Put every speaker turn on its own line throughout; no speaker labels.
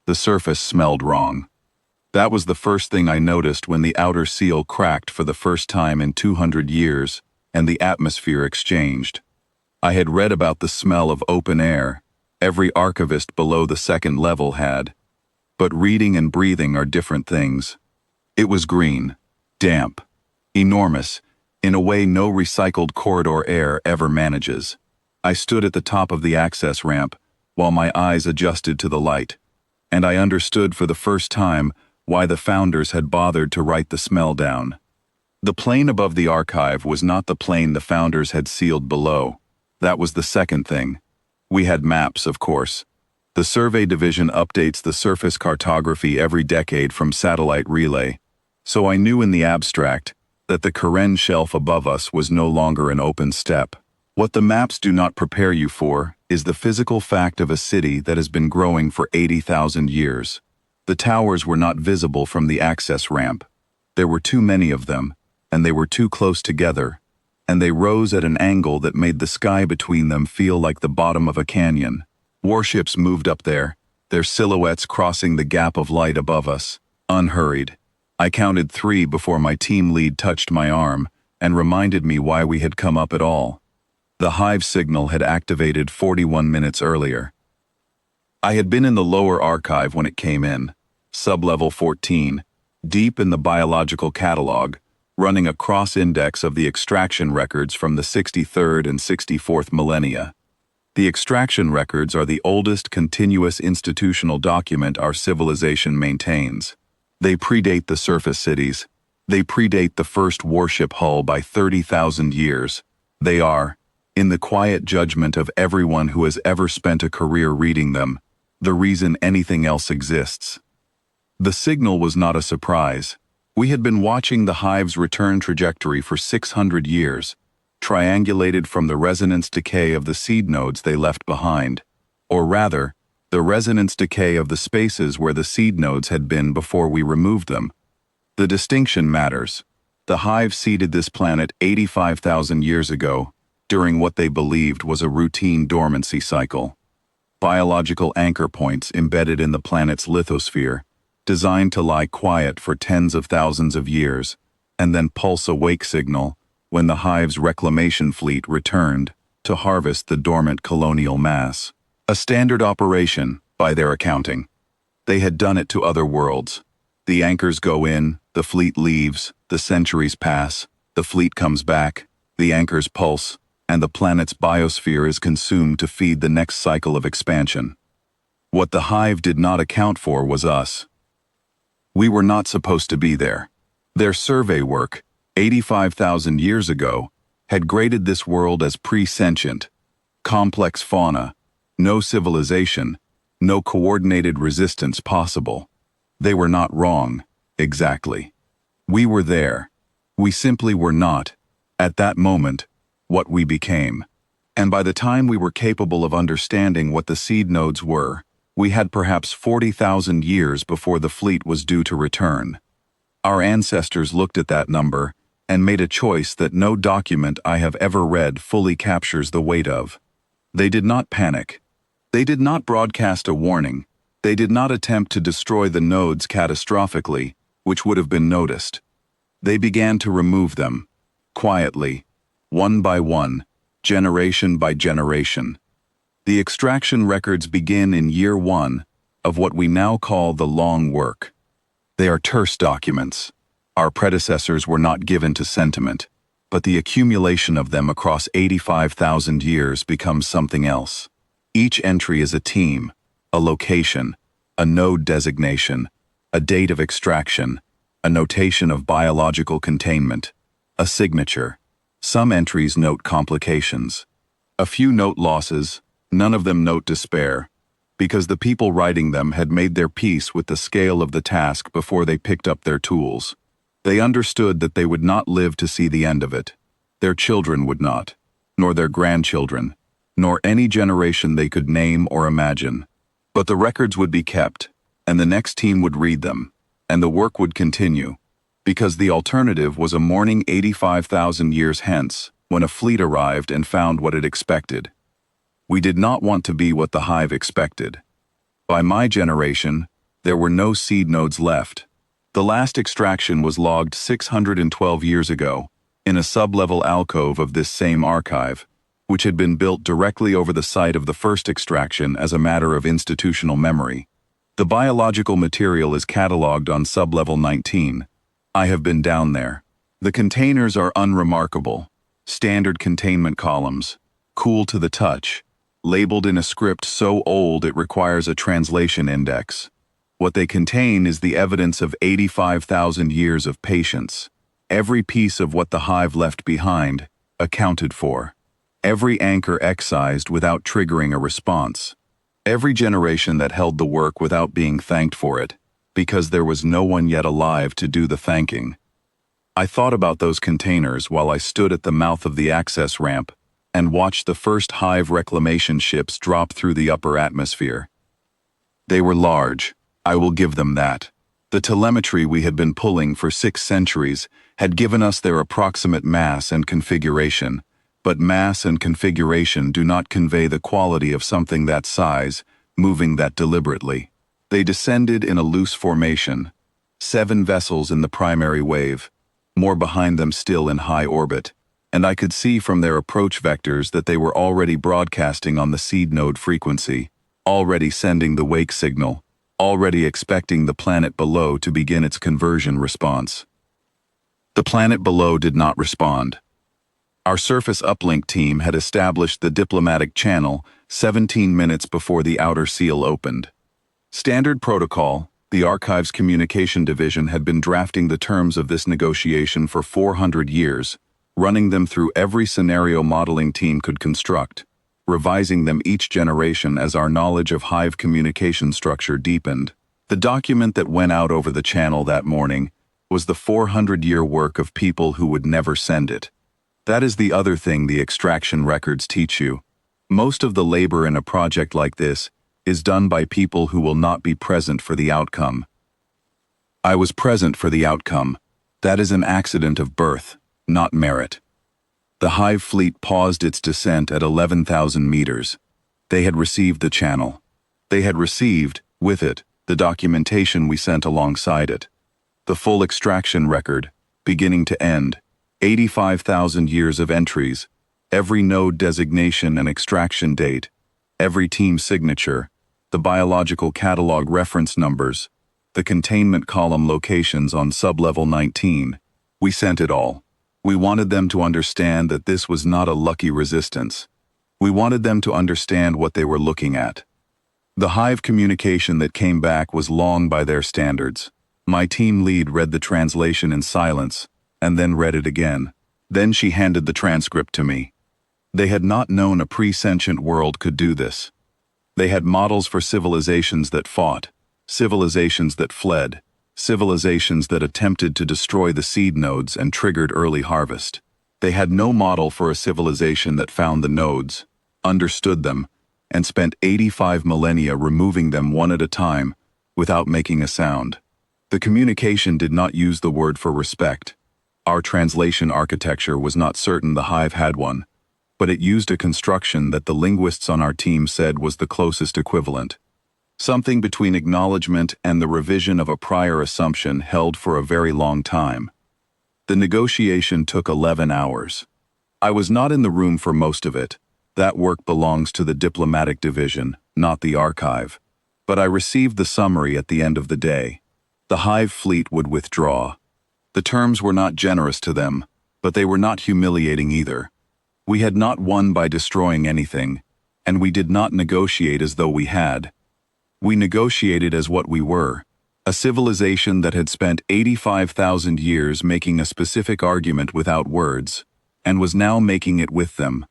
The surface smelled wrong. That was the first thing I noticed when the outer seal cracked for the first time in 200 years and the atmosphere exchanged. I had read about the smell of open air. Every archivist below the second level had. But reading and breathing are different things. It was green, damp, enormous, in a way no recycled corridor air ever manages. I stood at the top of the access ramp while my eyes adjusted to the light, and I understood for the first time why the founders had bothered to write the smell down. The plane above the archive was not the plane the founders had sealed below. That was the second thing. We had maps, of course. The survey division updates the surface cartography every decade from satellite relay, so I knew in the abstract that the Karen shelf above us was no longer an open steppe. What the maps do not prepare you for is the physical fact of a city that has been growing for 80,000 years. The towers were not visible from the access ramp. There were too many of them, and they were too close together, and they rose at an angle that made the sky between them feel like the bottom of a canyon. Warships moved up there, their silhouettes crossing the gap of light above us, unhurried. I counted 3 before my team lead touched my arm and reminded me why we had come up at all. The hive signal had activated 41 minutes earlier. I had been in the lower archive when it came in, sub-level 14, deep in the biological catalog, running a cross-index of the extraction records from the 63rd and 64th millennia. The extraction records are the oldest continuous institutional document our civilization maintains. They predate the surface cities. They predate the first warship hull by 30,000 years. They are, in the quiet judgment of everyone who has ever spent a career reading them, the reason anything else exists. The signal was not a surprise. We had been watching the hive's return trajectory for 600 years, triangulated from the resonance decay of the seed nodes they left behind, or rather, the resonance decay of the spaces where the seed nodes had been before we removed them. The distinction matters. The hive seeded this planet 85,000 years ago, during what they believed was a routine dormancy cycle. Biological anchor points embedded in the planet's lithosphere, designed to lie quiet for tens of thousands of years, and then pulse a wake signal when the hive's reclamation fleet returned to harvest the dormant colonial mass. A standard operation, by their accounting. They had done it to other worlds. The anchors go in, the fleet leaves, the centuries pass, the fleet comes back, the anchors pulse, and the planet's biosphere is consumed to feed the next cycle of expansion. What the hive did not account for was us. We were not supposed to be there. Their survey work, 85,000 years ago, had graded this world as pre-sentient, complex fauna, no civilization, no coordinated resistance possible. They were not wrong, exactly. We were there. We simply were not, at that moment, what we became. And by the time we were capable of understanding what the seed nodes were, we had perhaps 40,000 years before the fleet was due to return. Our ancestors looked at that number and made a choice that no document I have ever read fully captures the weight of. They did not panic. They did not broadcast a warning. They did not attempt to destroy the nodes catastrophically, which would have been noticed. They began to remove them, quietly, one by one, generation by generation. The extraction records begin in year 1 of what we now call the long work. They are terse documents. Our predecessors were not given to sentiment, but the accumulation of them across 85,000 years becomes something else. Each entry is a team, a location, a node designation, a date of extraction, a notation of biological containment, a signature. Some entries note complications. A few note losses, none of them note despair, because the people writing them had made their peace with the scale of the task before they picked up their tools. They understood that they would not live to see the end of it. Their children would not, nor their grandchildren, nor any generation they could name or imagine. But the records would be kept, and the next team would read them, and the work would continue, because the alternative was a morning 85,000 years hence, when a fleet arrived and found what it expected. We did not want to be what the hive expected. By my generation, There were no seed nodes left. The last extraction was logged 612 years ago, in a sublevel alcove of this same archive, which had been built directly over the site of the first extraction as a matter of institutional memory. The biological material is catalogued on sublevel 19. I have been down there. The containers are unremarkable. Standard containment columns, cool to the touch, labeled in a script so old it requires a translation index. What they contain is the evidence of 85,000 years of patience. Every piece of what the hive left behind, accounted for. Every anchor excised without triggering a response. Every generation that held the work without being thanked for it, because there was no one yet alive to do the thanking. I thought about those containers while I stood at the mouth of the access ramp and watched the first hive reclamation ships drop through the upper atmosphere. They were large, I will give them that. The telemetry we had been pulling for 6 centuries had given us their approximate mass and configuration, but mass and configuration do not convey the quality of something that size, moving that deliberately. They descended in a loose formation. 7 vessels in the primary wave, more behind them still in high orbit, and I could see from their approach vectors that they were already broadcasting on the seed node frequency, already sending the wake signal, already expecting the planet below to begin its conversion response. The planet below did not respond. Our surface uplink team had established the diplomatic channel 17 minutes before the outer seal opened. Standard protocol, the Archives Communication Division had been drafting the terms of this negotiation for 400 years, running them through every scenario modeling team could construct, revising them each generation as our knowledge of hive communication structure deepened. The document that went out over the channel that morning was the 400-year work of people who would never send it. That is the other thing the extraction records teach you. Most of the labor in a project like this is done by people who will not be present for the outcome. I was present for the outcome. That is an accident of birth, not merit. The hive fleet paused its descent at 11,000 meters. They had received the channel. They had received, with it, the documentation we sent alongside it. The full extraction record, beginning to end, 85,000 years of entries, every node designation and extraction date, every team signature, the biological catalog reference numbers, the containment column locations on sublevel 19. We sent it all. We wanted them to understand that this was not a lucky resistance. We wanted them to understand what they were looking at. The hive communication that came back was long by their standards. My team lead read the translation in silence, and then read it again. Then she handed the transcript to me. They had not known a pre-sentient world could do this. They had models for civilizations that fought, civilizations that fled, civilizations that attempted to destroy the seed nodes and triggered early harvest. They had no model for a civilization that found the nodes, understood them, and spent 85 millennia removing them one at a time without making a sound. The communication did not use the word for respect. Our translation architecture was not certain the hive had one, but it used a construction that the linguists on our team said was the closest equivalent. Something between acknowledgement and the revision of a prior assumption held for a very long time. The negotiation took 11 hours. I was not in the room for most of it. That work belongs to the diplomatic division, not the archive. But I received the summary at the end of the day. The hive fleet would withdraw. The terms were not generous to them, but they were not humiliating either. We had not won by destroying anything, and we did not negotiate as though we had. We negotiated as what we were, a civilization that had spent 85,000 years making a specific argument without words, and was now making it with them.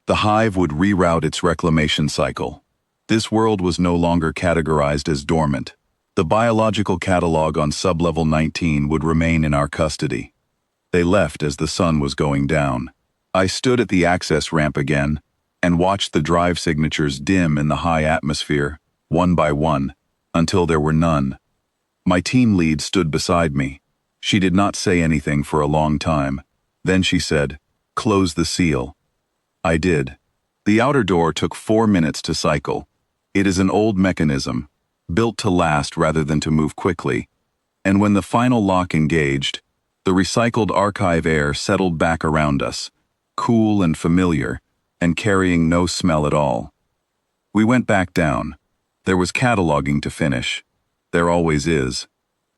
The hive would reroute its reclamation cycle. This world was no longer categorized as dormant. The biological catalog on sublevel 19 would remain in our custody. They left as the sun was going down. I stood at the access ramp again and watched the drive signatures dim in the high atmosphere, one by one, until there were none. My team lead stood beside me. She did not say anything for a long time. Then she said, "Close the seal." I did. The outer door took 4 minutes to cycle. It is an old mechanism. built to last rather than to move quickly. And when the final lock engaged, the recycled archive air settled back around us, cool and familiar, and carrying no smell at all. We went back down. There was cataloging to finish. There always is.